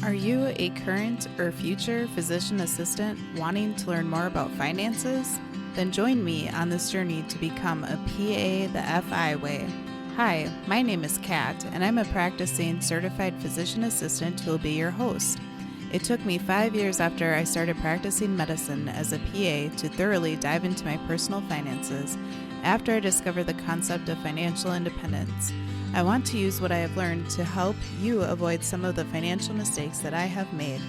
Are you a current or future physician assistant wanting to learn more about finances? Then join me on this journey to become a PA the FI way. Hi, my name is Kat, and I'm a practicing certified physician assistant who will be your host. It took me 5 years after I started practicing medicine as a PA to thoroughly dive into my personal finances after I discovered the concept of financial independence. I want to use what I have learned to help you avoid some of the financial mistakes that I have made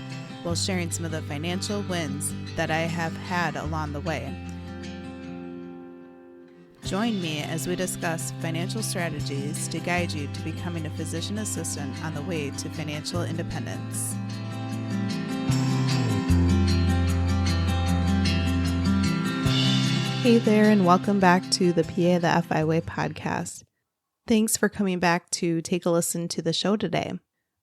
while sharing some of the financial wins that I have had along the way. Join me as we discuss financial strategies to guide you to becoming a physician assistant on the way to financial independence. Hey there, and welcome back to the PA the FI Way podcast. Thanks for coming back to take a listen to the show today.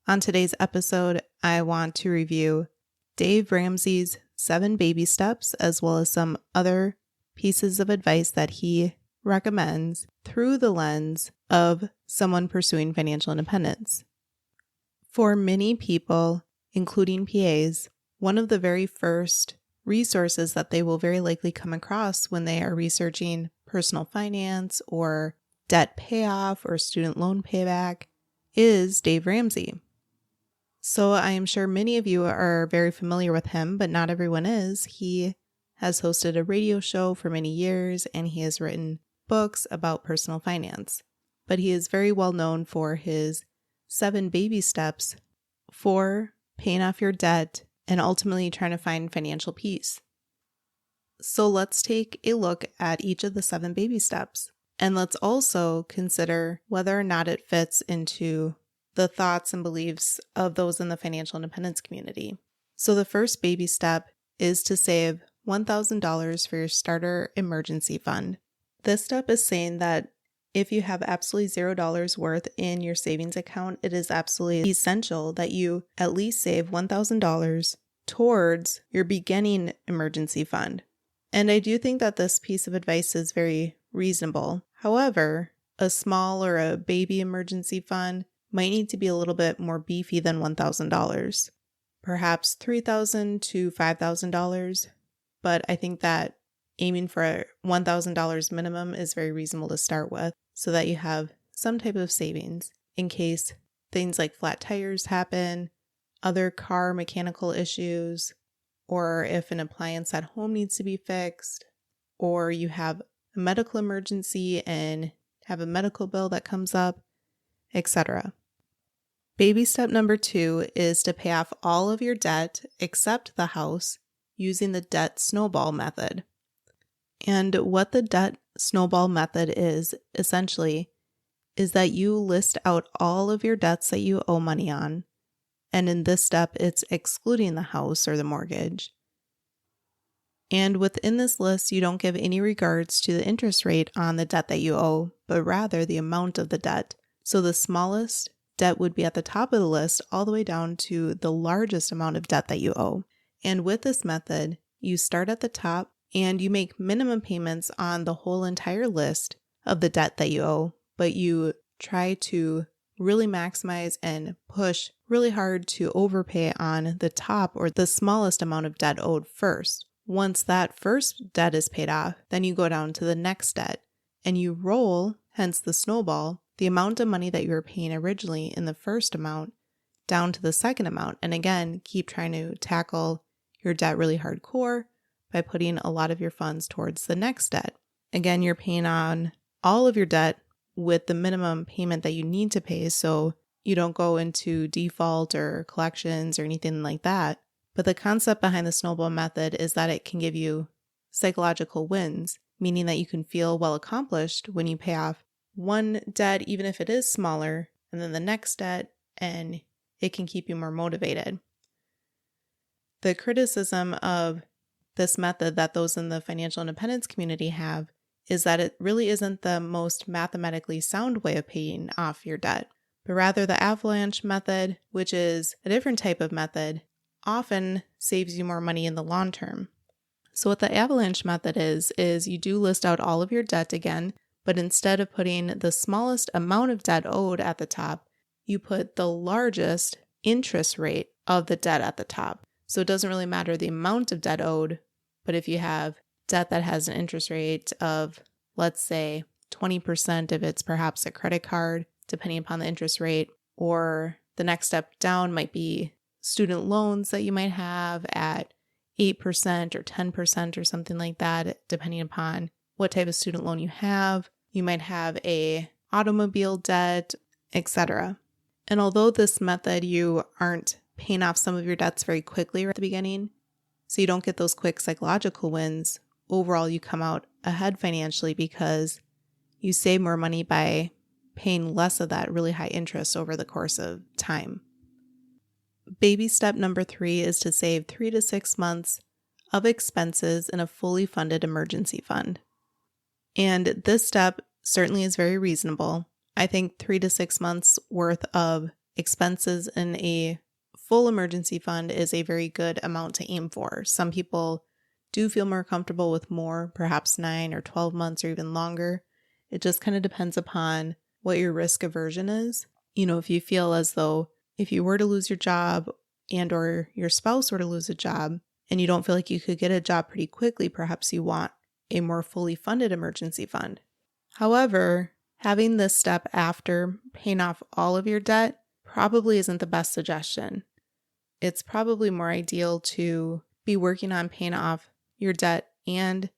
On today's episode, I want to review Dave Ramsey's 7 baby steps, as well as some other pieces of advice that he recommends through the lens of someone pursuing financial independence. For many people, including PAs, one of the very first resources that they will very likely come across when they are researching personal finance or debt payoff or student loan payback is Dave Ramsey. So I am sure many of you are very familiar with him, but not everyone is. He has hosted a radio show for many years, and he has written books about personal finance. But he is very well known for his 7 baby steps for paying off your debt and ultimately trying to find financial peace. So let's take a look at each of the 7 baby steps. And let's also consider whether or not it fits into the thoughts and beliefs of those in the financial independence community. So the first baby step is to save $1,000 for your starter emergency fund. This step is saying that if you have absolutely $0 worth in your savings account, it is absolutely essential that you at least save $1,000 towards your beginning emergency fund. And I do think that this piece of advice is very reasonable. However, a small or a baby emergency fund might need to be a little bit more beefy than $1,000, perhaps $3,000 to $5,000. But I think that aiming for $1,000 minimum is very reasonable to start with so that you have some type of savings in case things like flat tires happen, other car mechanical issues, or if an appliance at home needs to be fixed, or you have a medical emergency and have a medical bill that comes up, etc. Baby step number 2 is to pay off all of your debt except the house using the debt snowball method. And what the debt snowball method is, essentially, is that you list out all of your debts that you owe money on. And in this step, it's excluding the house or the mortgage. And within this list, you don't give any regards to the interest rate on the debt that you owe, but rather the amount of the debt. So the smallest debt would be at the top of the list all the way down to the largest amount of debt that you owe. And with this method, you start at the top and you make minimum payments on the whole entire list of the debt that you owe, but you try to really maximize and push really hard to overpay on the top or the smallest amount of debt owed first. Once that first debt is paid off, then you go down to the next debt and you roll, hence the snowball, the amount of money that you were paying originally in the first amount down to the second amount. And again, keep trying to tackle your debt really hardcore by putting a lot of your funds towards the next debt. Again, you're paying on all of your debt with the minimum payment that you need to pay so you don't go into default or collections or anything like that. But the concept behind the snowball method is that it can give you psychological wins, meaning that you can feel well accomplished when you pay off one debt, even if it is smaller, and then the next debt, and it can keep you more motivated. The criticism of this method that those in the financial independence community have is that it really isn't the most mathematically sound way of paying off your debt, but rather the avalanche method, which is a different type of method, often saves you more money in the long term. So what the avalanche method is you do list out all of your debt again, but instead of putting the smallest amount of debt owed at the top, you put the largest interest rate of the debt at the top. So it doesn't really matter the amount of debt owed, but if you have debt that has an interest rate of, let's say, 20% if it's perhaps a credit card, depending upon the interest rate, or the next step down might be student loans that you might have at 8% or 10% or something like that, depending upon what type of student loan you have. You might have a automobile debt, etc. And although this method, you aren't paying off some of your debts very quickly at the beginning, so you don't get those quick psychological wins, overall you come out ahead financially because you save more money by paying less of that really high interest over the course of time. Baby step number 3 is to save 3 to 6 months of expenses in a fully funded emergency fund. And this step certainly is very reasonable. I think 3 to 6 months worth of expenses in a full emergency fund is a very good amount to aim for. Some people do feel more comfortable with more, perhaps 9 or 12 months or even longer. It just kind of depends upon what your risk aversion is. If you feel as though if you were to lose your job and or your spouse were to lose a job and you don't feel like you could get a job pretty quickly, perhaps you want a more fully funded emergency fund. However, having this step after paying off all of your debt probably isn't the best suggestion. It's probably more ideal to be working on paying off your debt and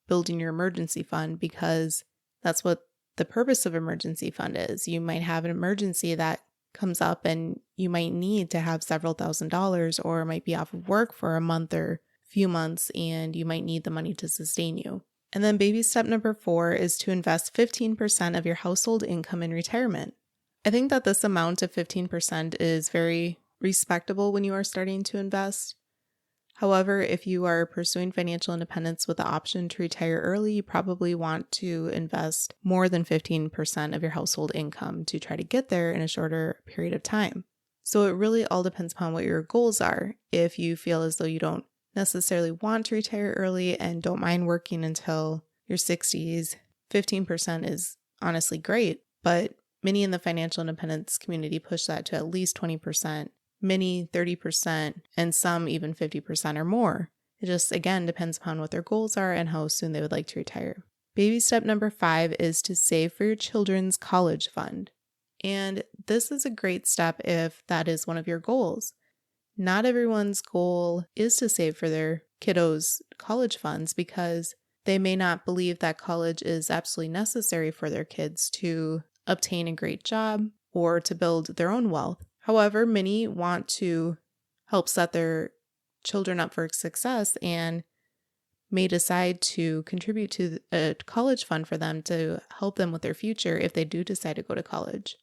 building your emergency fund, because that's what the purpose of emergency fund is. You might have an emergency that comes up and you might need to have several $1,000s, or might be off of work for a month or few months and you might need the money to sustain you. And then baby step number 4 is to invest 15% of your household income in retirement. I think that this amount of 15% is very respectable when you are starting to invest. However, if you are pursuing financial independence with the option to retire early, you probably want to invest more than 15% of your household income to try to get there in a shorter period of time. So it really all depends upon what your goals are. If you feel as though you don't necessarily want to retire early and don't mind working until your 60s, 15% is honestly great, but many in the financial independence community push that to at least 20%. Many 30%, and some even 50% or more. It just, again, depends upon what their goals are and how soon they would like to retire. Baby step number 5 is to save for your children's college fund. And this is a great step if that is one of your goals. Not everyone's goal is to save for their kiddos' college funds because they may not believe that college is absolutely necessary for their kids to obtain a great job or to build their own wealth. However, many want to help set their children up for success and may decide to contribute to a college fund for them to help them with their future if they do decide to go to college.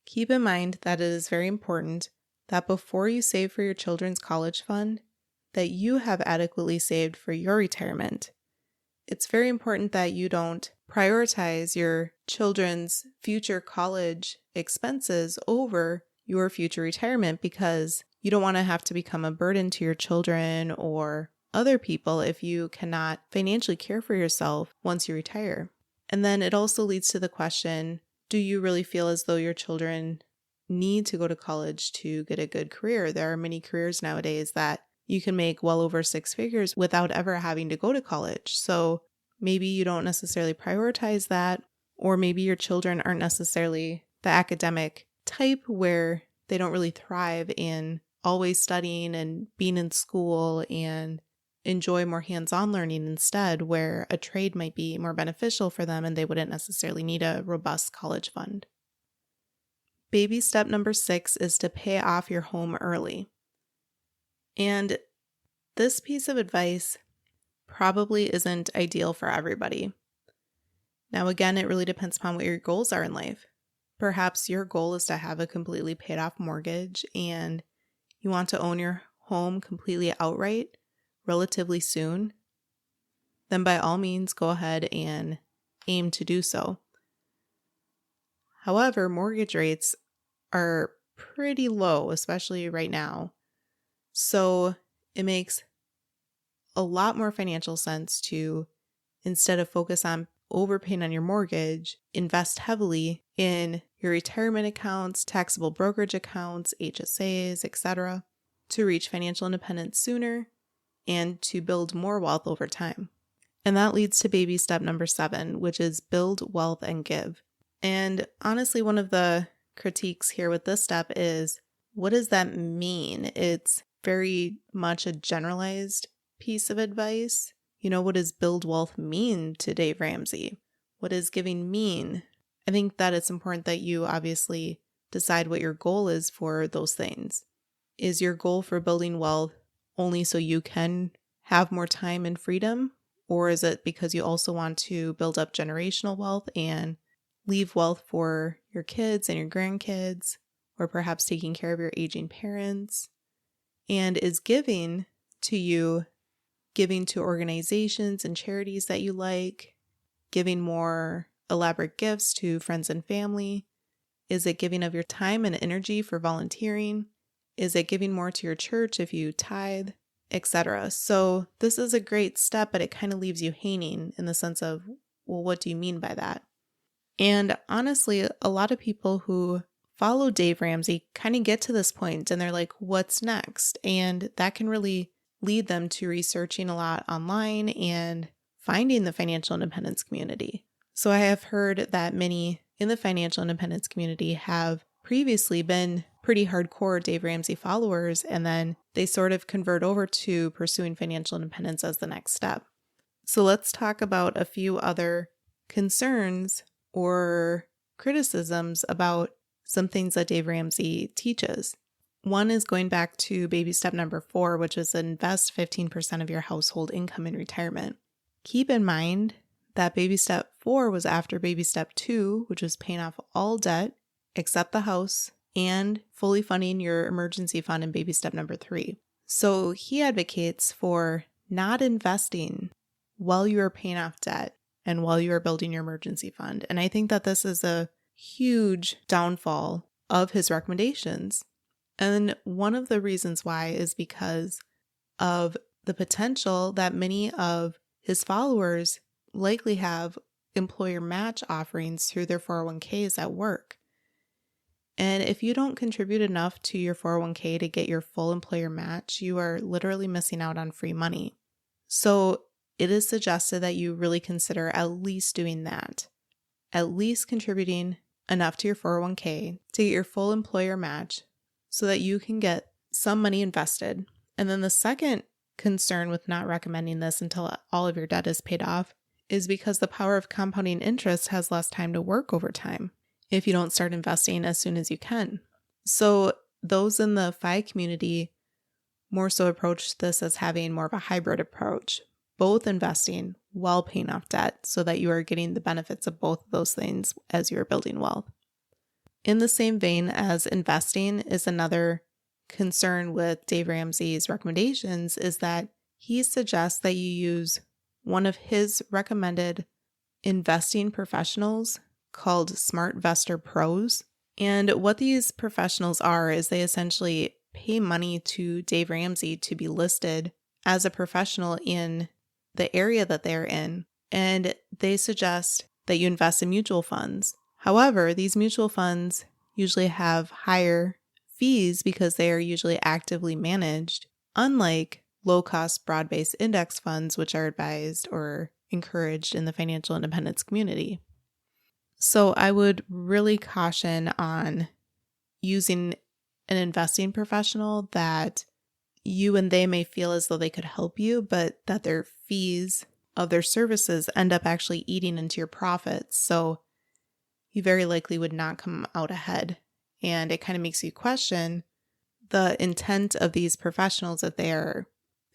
Keep in mind that it is very important that before you save for your children's college fund, that you have adequately saved for your retirement. It's very important that you don't prioritize your children's future college expenses over your future retirement, because you don't want to have to become a burden to your children or other people if you cannot financially care for yourself once you retire. And then it also leads to the question, do you really feel as though your children need to go to college to get a good career? There are many careers nowadays that you can make well over 6 figures without ever having to go to college. So maybe you don't necessarily prioritize that, or maybe your children aren't necessarily the academic type where they don't really thrive in always studying and being in school and enjoy more hands-on learning instead, where a trade might be more beneficial for them and they wouldn't necessarily need a robust college fund. Baby step number 6 is to pay off your home early. And this piece of advice probably isn't ideal for everybody. Now, again, it really depends upon what your goals are in life. Perhaps your goal is to have a completely paid off mortgage and you want to own your home completely outright relatively soon. Then by all means, go ahead and aim to do so. However, mortgage rates are pretty low, especially right now. So it makes a lot more financial sense to, instead of focus on overpaying on your mortgage, invest heavily in your retirement accounts, taxable brokerage accounts, HSAs, etc., to reach financial independence sooner and to build more wealth over time. And that leads to baby step number 7, which is build wealth and give. And honestly, one of the critiques here with this step is, what does that mean? It's very much a generalized piece of advice. What does build wealth mean to Dave Ramsey? What does giving mean? I think that it's important that you obviously decide what your goal is for those things. Is your goal for building wealth only so you can have more time and freedom? Or is it because you also want to build up generational wealth and leave wealth for your kids and your grandkids, or perhaps taking care of your aging parents? And is giving to you giving to organizations and charities that you like, giving more elaborate gifts to friends and family? Is it giving of your time and energy for volunteering? Is it giving more to your church if you tithe, etc.? So this is a great step, but it kind of leaves you hanging in the sense of, well, what do you mean by that? And honestly, a lot of people who follow Dave Ramsey kind of get to this point and they're like, what's next? And that can really lead them to researching a lot online and finding the financial independence community. So I have heard that many in the financial independence community have previously been pretty hardcore Dave Ramsey followers, and then they sort of convert over to pursuing financial independence as the next step. So let's talk about a few other concerns or criticisms about some things that Dave Ramsey teaches. One is going back to baby step number 4, which is invest 15% of your household income in retirement. Keep in mind that baby step 4 was after baby step 2, which was paying off all debt except the house and fully funding your emergency fund in baby step number 3. So he advocates for not investing while you are paying off debt and while you are building your emergency fund. And I think that this is a huge downfall of his recommendations. And one of the reasons why is because of the potential that many of his followers likely have employer match offerings through their 401ks at work. And if you don't contribute enough to your 401k to get your full employer match, you are literally missing out on free money. So it is suggested that you really consider at least doing that, at least contributing enough to your 401k to get your full employer match so that you can get some money invested. And then the second concern with not recommending this until all of your debt is paid off is because the power of compounding interest has less time to work over time if you don't start investing as soon as you can. So those in the FI community more so approach this as having more of a hybrid approach, both investing while paying off debt so that you are getting the benefits of both of those things as you are building wealth. In the same vein as investing is another concern with Dave Ramsey's recommendations is that he suggests that you use one of his recommended investing professionals called SmartVestor Pros. And what these professionals are is they essentially pay money to Dave Ramsey to be listed as a professional in the area that they're in. And they suggest that you invest in mutual funds. However, these mutual funds usually have higher fees because they are usually actively managed, unlike low-cost broad-based index funds, which are advised or encouraged in the financial independence community. So I would really caution on using an investing professional that you and they may feel as though they could help you, but that their fees of their services end up actually eating into your profits. So you very likely would not come out ahead. And it kind of makes you question the intent of these professionals that they are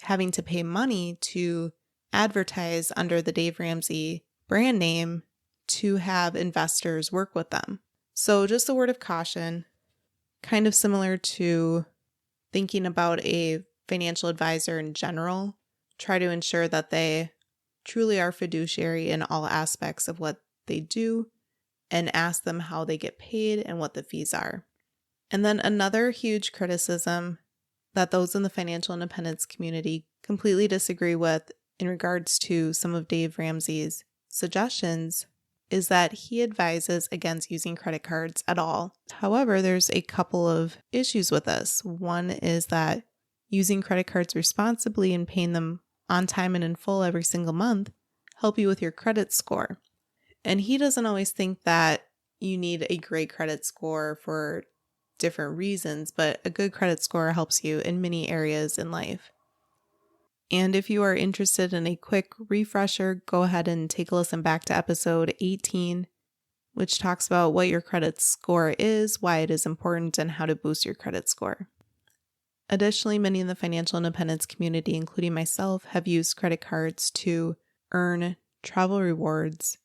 having to pay money to advertise under the Dave Ramsey brand name to have investors work with them. So just a word of caution, kind of similar to thinking about a financial advisor in general. Try to ensure that they truly are fiduciary in all aspects of what they do and ask them how they get paid and what the fees are. And then another huge criticism that those in the financial independence community completely disagree with in regards to some of Dave Ramsey's suggestions is that he advises against using credit cards at all. However, there's a couple of issues with this. One is that using credit cards responsibly and paying them on time and in full every single month help you with your credit score. And he doesn't always think that you need a great credit score for different reasons, but a good credit score helps you in many areas in life. And if you are interested in a quick refresher, go ahead and take a listen back to episode 18, which talks about what your credit score is, why it is important, and how to boost your credit score. Additionally, many in the financial independence community, including myself, have used credit cards to earn travel rewards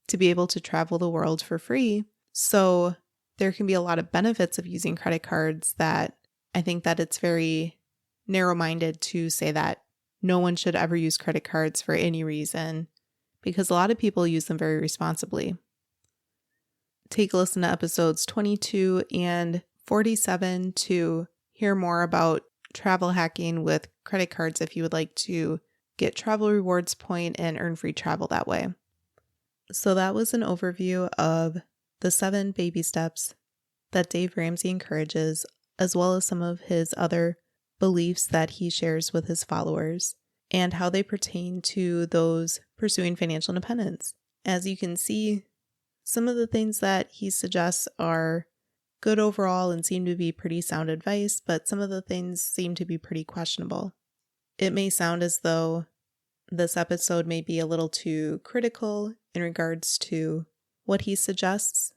to be able to travel the world for free. So there can be a lot of benefits of using credit cards that I think that it's very narrow-minded to say that no one should ever use credit cards for any reason, because a lot of people use them very responsibly. Take a listen to episodes 22 and 47 to hear more about travel hacking with credit cards if you would like to get travel rewards point and earn free travel that way. So that was an overview of the 7 baby steps that Dave Ramsey encourages, as well as some of his other beliefs that he shares with his followers and how they pertain to those pursuing financial independence. As you can see, some of the things that he suggests are good overall and seem to be pretty sound advice, but some of the things seem to be pretty questionable. It may sound as though this episode may be a little too critical in regards to what he suggests.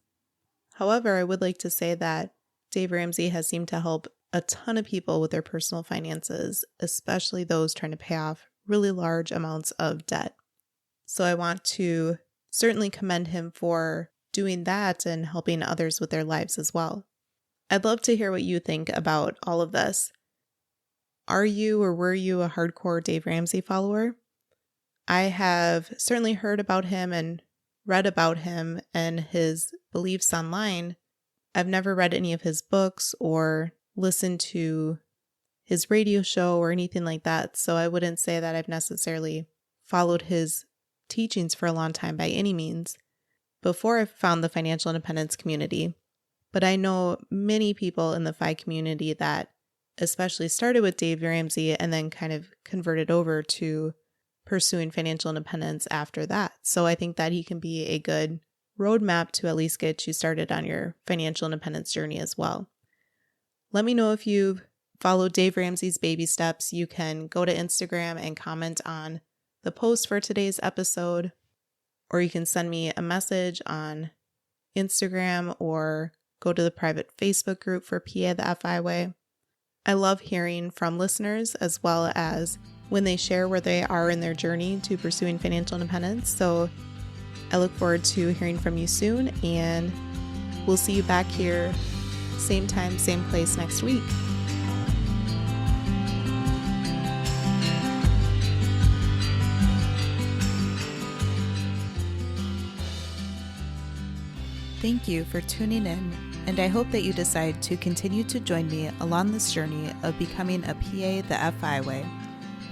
However, I would like to say that Dave Ramsey has seemed to help a ton of people with their personal finances, especially those trying to pay off really large amounts of debt. So I want to certainly commend him for doing that and helping others with their lives as well. I'd love to hear what you think about all of this. Are you or were you a hardcore Dave Ramsey follower? I have certainly heard about him and read about him and his beliefs online. I've never read any of his books or listened to his radio show or anything like that, so I wouldn't say that I've necessarily followed his teachings for a long time by any means before I found the financial independence community. But I know many people in the FI community that especially started with Dave Ramsey and then kind of converted over to pursuing financial independence after that. So I think that he can be a good roadmap to at least get you started on your financial independence journey as well. Let me know if you've followed Dave Ramsey's baby steps. You can go to Instagram and comment on the post for today's episode, or you can send me a message on Instagram or go to the private Facebook group for PA the FI Way. I love hearing from listeners as well as when they share where they are in their journey to pursuing financial independence. So I look forward to hearing from you soon, and we'll see you back here, same time, same place next week. Thank you for tuning in, and I hope that you decide to continue to join me along this journey of becoming a PA the FI Way.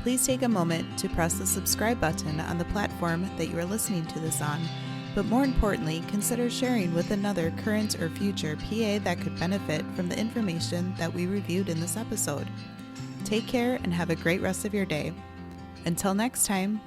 Please take a moment to press the subscribe button on the platform that you are listening to this on, but more importantly, consider sharing with another current or future PA that could benefit from the information that we reviewed in this episode. Take care and have a great rest of your day. Until next time.